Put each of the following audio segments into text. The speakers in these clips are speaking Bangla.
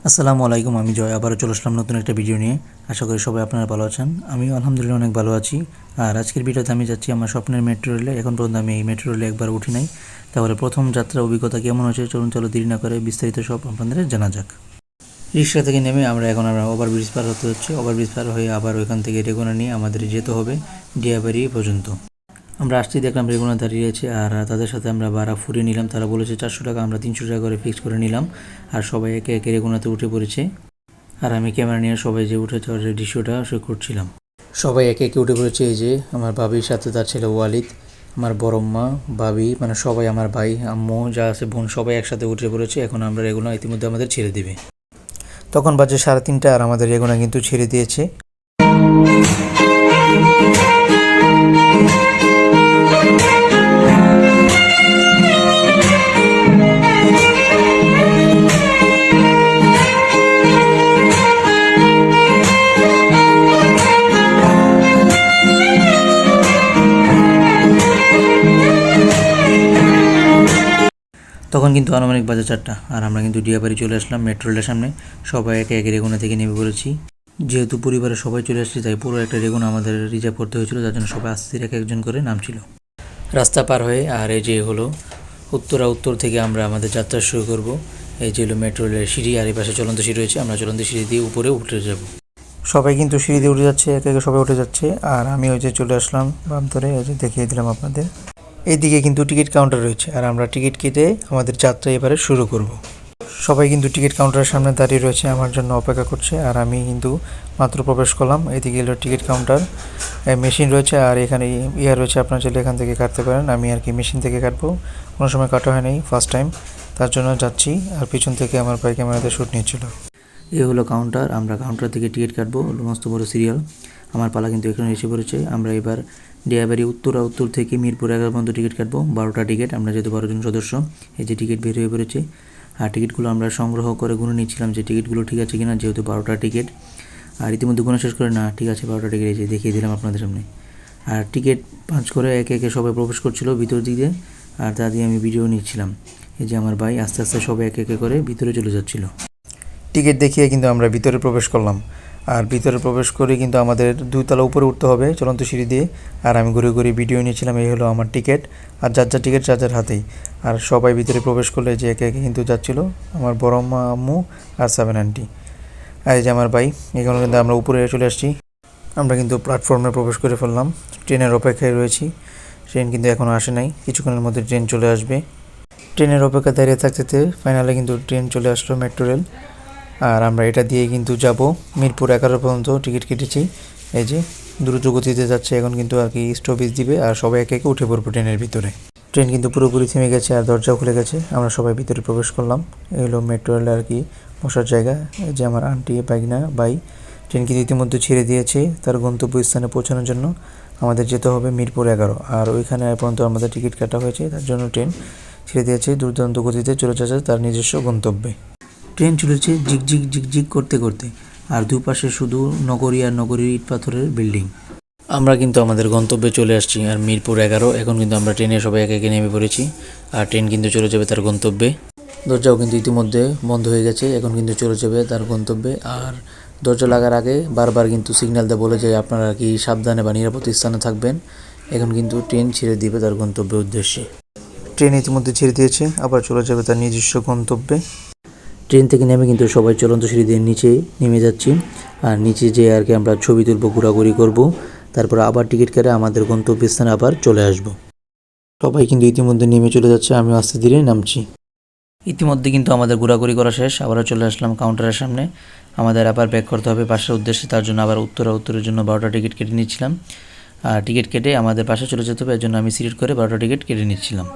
আসসালামু আলাইকুম, আমি জয় আবারও চলে আসলাম নতুন একটা ভিডিও নিয়ে। আশা করি সবাই আপনারা ভালো আছেন। আমিও আলহামদুলিল্লাহ অনেক ভালো আছি। আর আজকের ভিডিওতে আমি যাচ্ছি আমার স্বপ্নের মেট্রো রেলে। এখন পর্যন্ত আমি এই মেট্রো রেলে একবার উঠি নাই, তাহলে প্রথম যাত্রার অভিজ্ঞতা কেমন হয়েছে চলো দেরি না করে বিস্তারিত সব আপনাদের জানা যাক। রিক্সা থেকে নেমে আমরা ওভারব্রিজ পার হতে হচ্ছে। ওভারব্রিজ পার হয়ে আবার ওইখান থেকে রেগুনা নিয়ে আমাদের যেতে হবে ডিয়াবাড়ি পর্যন্ত। আমরা আসছি দেখলাম রেগুনা দাঁড়িয়ে আছে, আর তাদের সাথে আমরা ভাড়া ফুরিয়ে নিলাম। তারা বলেছে 400 টাকা, আমরা 300 টাকা করে ফিক্স করে নিলাম। আর সবাই একে একে রেগুনাতে উঠে পড়েছে, আর আমি ক্যামেরা নিয়ে সবাই যে উঠে যাওয়ার দৃশ্যটা শুট করছিলাম। সবাই একে একে উঠে পড়েছে। এই যে আমার ভাবির সাথে তার ছেলে ওয়ালিদ, আমার বড়ম্মা, ভাবি, মানে সবাই, আমার ভাই, আম্মু যা আছে, বোন, সবাই একসাথে উঠে পড়েছে। এখন আমরা রেগুনা ইতিমধ্যে আমাদের ছেড়ে দিবে। তখন বাজে 3:30, আর আমাদের রেগুনা কিন্তু ছেড়ে দিয়েছে। তখন কিন্তু আনুমানিক বাজে 4টা, আর আমরা কিন্তু ডিয়াবাড়ি চলে আসলাম মেট্রো রেলের সামনে। সবাই একে একে রেগুনা থেকে নেমে পড়েছি। যেহেতু পরিবারের সবাই চলে আসছে, তাই পুরো একটা রেগুনা আমাদের রিজার্ভ করতে হয়েছিল, যার জন্য সবাই আস্তে এক একজন করে নামছিল রাস্তা পার হয়ে। আর এই যে হলো উত্তর থেকে আমরা আমাদের যাত্রা শুরু করব। এই যে হলো মেট্রো রেলের সিঁড়ি, আর এই পাশে চলন্ত সিঁড়ি রয়েছে। আমরা চলন্ত সিঁড়ি দিয়ে উপরে উঠে যাব। সবাই কিন্তু সিঁড়ি দিয়ে উঠে যাচ্ছে, একে একে সবাই উঠে যাচ্ছে। আর আমি ওই যে চলে আসলাম বাম ধরে, ওই যে দেখিয়ে দিলাম আপনাদের। এইদিকে কিন্তু টিকিট কাউন্টার রয়েছে, আর আমরা টিকিট কেটে আমাদের যাত্রা এবারে শুরু করব। সবাই কিন্তু টিকিট কাউন্টারের সামনে দাঁড়িয়ে রয়েছে, আমার জন্য অপেক্ষা করছে। আর আমি কিন্তু মাত্র প্রবেশ করলাম। এইদিকে এলো টিকিট কাউন্টার, মেশিন রয়েছে, আর এখানে রয়েছে, আপনার চাইলে এখান থেকে কাটতে পারেন। আমি আর কি মেশিন থেকে কাটবো, কোনো সময় কাটা হয়নি, ফার্স্ট টাইম, তার জন্য যাচ্ছি। আর পিছন থেকে আমার ভাই ক্যামেরাতে শ্যুট নিচ্ছিল। এই হলো কাউন্টার, আমরা কাউন্টার থেকে টিকিট কাটবো। মস্ত বড় সিরিয়াল, আমার পালা কিন্তু এখানে এসে পড়েছে। আমরা এবার ডিয়াবাড়ি উত্তর থেকে মিরপুর 11 পর্যন্ত টিকিট কাটবো। 12টা টিকিট, আমরা যেহেতু 12 জন সদস্য। এই যে টিকিট বের হয়ে পড়েছে। আর টিকিটগুলো আমরা সংগ্রহ করে গুনে নিচ্ছিলাম যে টিকিটগুলো ঠিক আছে কিনা, যেহেতু 12টা টিকিট। আর ইতিমধ্যে গুনে শেষ করে, না ঠিক আছে 12টা টিকিট, এই যে দেখিয়ে দিলাম আপনাদের সামনে। আর টিকিট পাঁচ করে একে একে সবাই প্রবেশ করছিল ভিতর দিকে, আর তা দিয়ে আমি ভিডিও নিচ্ছিলাম। এই যে আমার ভাই আস্তে আস্তে সবাই একে একে করে ভিতরে চলে যাচ্ছিল। টিকিট দেখিয়ে কিন্তু আমরা ভিতরে প্রবেশ করলাম। আর ভিতরে প্রবেশ করে কিন্তু আমাদের 2 তলা উপরে উঠতে হবে চলন্ত সিঁড়ি দিয়ে। আর আমি ঘুরে ঘুরে ভিডিও নিয়েছিলাম। এই হলো আমার টিকিট, আর যার টিকিট যার হাতেই। আর সবাই ভিতরে প্রবেশ করলে যে একে একে কিন্তু যাচ্ছিল আমার বড় মা, আম্মু, আর 7 আন্টি। আর এই যে আমার ভাই। এখানে কিন্তু আমরা উপরে চলে আসছি। আমরা কিন্তু প্ল্যাটফর্মে প্রবেশ করে ফেললাম। ট্রেনের অপেক্ষায় রয়েছি। ট্রেন কিন্তু এখনও আসে নাই, কিছুক্ষণের মধ্যে ট্রেন চলে আসবে। ট্রেনের অপেক্ষা দাঁড়িয়ে থাকতে ফাইনালে কিন্তু ট্রেন চলে আসলো, মেট্রো রেল। আর আমরা এটা দিয়ে কিন্তু যাব মিরপুর 11 পর্যন্ত টিকিট কেটেছি। এই যে দ্রুত গতিতে যাচ্ছে, এখন কিন্তু আর কি স্টপেজ দিবে, আর সবাই একে একে উঠে পড়বো ট্রেনের ভিতরে। ট্রেন কিন্তু পুরোপুরি থেমে গেছে, আর দরজাও খুলে গেছে। আমরা সবাই ভিতরে প্রবেশ করলাম। এই হলো মেট্রো রেল আর কি বসার জায়গা। এই যে আমার আন্টি, বাইকনা, ভাই। ট্রেন কিন্তু ইতিমধ্যে ছেড়ে দিয়েছে তার গন্তব্যস্থানে পৌঁছানোর জন্য। আমাদের যেতে হবে মিরপুর 11, আর ওইখানে পর্যন্ত আমাদের টিকিট কাটা হয়েছে, তার জন্য ট্রেন ছেড়ে দিয়েছে। দুর্দান্ত গতিতে চলে যাচ্ছে তার নিজস্ব গন্তব্যে। ট্রেন চলেছে ঝিকঝিক করতে করতে, আর দুপাশে শুধু নগরী আর নগরীর ইট পাথরের বিল্ডিং। আমরা কিন্তু আমাদের গন্তব্যে চলে আসছি, আর মিরপুর 11। এখন কিন্তু আমরা ট্রেনে সবাই একে একে নেমে পড়েছি, আর ট্রেন কিন্তু চলে যাবে তার গন্তব্যে। দরজাও কিন্তু ইতিমধ্যে বন্ধ হয়ে গেছে, এখন কিন্তু চলে যাবে তার গন্তব্যে। আর দরজা লাগার আগে বারবার কিন্তু সিগন্যাল দেয়, বলে যে আপনারা কি সাবধানে বা নিরাপদ স্থানে থাকবেন। এখন কিন্তু ট্রেন ছেড়ে দিবে তার গন্তব্যের উদ্দেশ্যে। ট্রেন ইতিমধ্যে ছেড়ে দিয়েছে, আবার চলে যাবে তার নিজস্ব গন্তব্যে। ট্রেন থেকে নেমে কিন্তু সবাই চলন্ত সিঁড়ি দিয়ে নিচে নেমে যাচ্ছি, আর নিচে যেয়ে আর কি আমরা ছবি তুলব, ঘোরাঘুরি করব, তারপর আবার টিকিট কেটে আমাদের গন্তব্যস্থানে আবার চলে আসব। সবাই কিন্তু ইতিমধ্যে নেমে চলে যাচ্ছে, আমি আস্তে ধীরে নামছি। ইতিমধ্যে কিন্তু আমাদের ঘোরাঘুরি করা শেষ, আবারও চলে আসলাম কাউন্টারের সামনে। আমাদের আবার ব্যাক করতে হবে পাশের উদ্দেশ্যে, তার জন্য আবার উত্তরের জন্য 12টা টিকিট কেটে নিচ্ছিলাম। আর টিকিট কেটে আমাদের পাশে চলে যেতে হবে, এর জন্য আমি সিলেক্ট করে 12টা টিকিট কেটে নিচ্ছিলাম।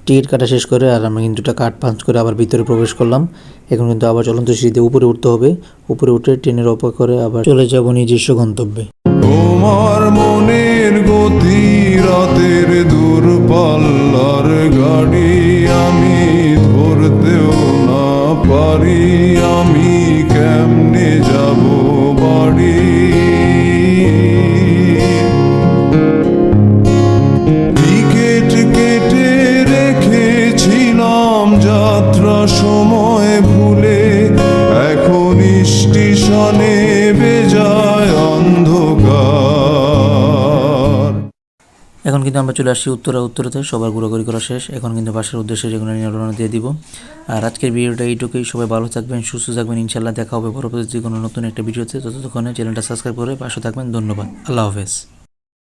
টিকিট কাটা শেষ করে আর আমি কিন্তু কার্ড পাঞ্চ করে আবার ভিতরে প্রবেশ করলাম। এখন কিন্তু আবার চলন্ত সিঁড়িতে উপরে উঠতে হবে। উপরে উঠে ট্রেনের অপেক্ষা করে আবার চলে যাব নিজস্ব গন্তব্যে। তোমার মনের গতি রাতের দূরপাল্লার গাড়ি, আমি ধরতেও না পারি, আমি কেমনে যাব বাড়ি। টিকিট কেটে রেখেছিলাম যাত্রা সময় ভুলে, এখন কিন্তু আমরা চলে আসছি উত্তরাতে, সবার ঘোরাঘুরি করা শেষ। এখন কিন্তু বাসার উদ্দেশ্যে রেগুলার নিয়ে রওনা দিয়ে দিব। আর আজকের ভিডিওটা এইটুকুই। সবাই ভালো থাকবেন, সুস্থ থাকবেন, ইনশাল্লাহ দেখা হবে পরবর্তী কোনো নতুন একটা ভিডিওতে। ততক্ষণে চ্যানেলটা সাবস্ক্রাইব করে পাশে থাকবেন। ধন্যবাদ, আল্লাহ হাফেজ।